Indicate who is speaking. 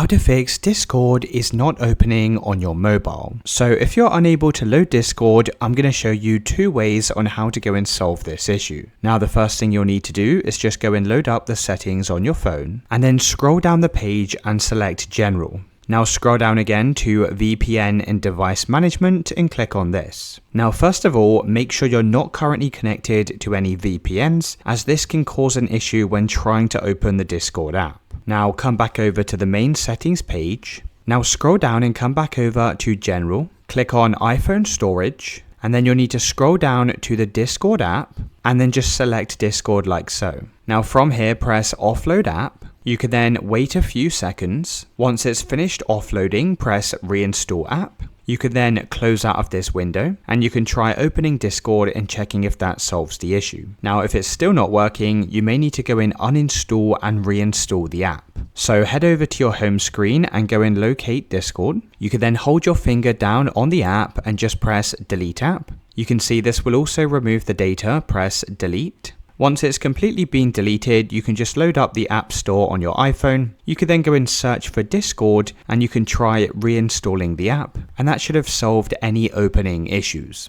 Speaker 1: How to fix Discord is not opening on your mobile. So if you're unable to load Discord, I'm going to show you two ways on how to go and solve this issue. Now the first thing you'll need to do is just go and load up the settings on your phone and then scroll down the page and select General. Now scroll down again to VPN and device management and click on this. Now first of all, make sure you're not currently connected to any VPNs, as this can cause an issue when trying to open the Discord app. Now come back over to the main settings page. Now scroll down and come back over to General, click on iPhone storage, and then you'll need to scroll down to the Discord app and then just select Discord like so. Now from here, press Offload App. You can then wait a few seconds. Once it's finished offloading, press Reinstall App. You can then close out of this window and you can try opening Discord and checking if that solves the issue. Now, if it's still not working, you may need to go in uninstall and reinstall the app. So head over to your home screen and go and locate Discord. You can then hold your finger down on the app and just press Delete App. You can see this will also remove the data. Press Delete. Once it's completely been deleted, you can just load up the App Store on your iPhone. You can then go and search for Discord and you can try reinstalling the app, and that should have solved any opening issues.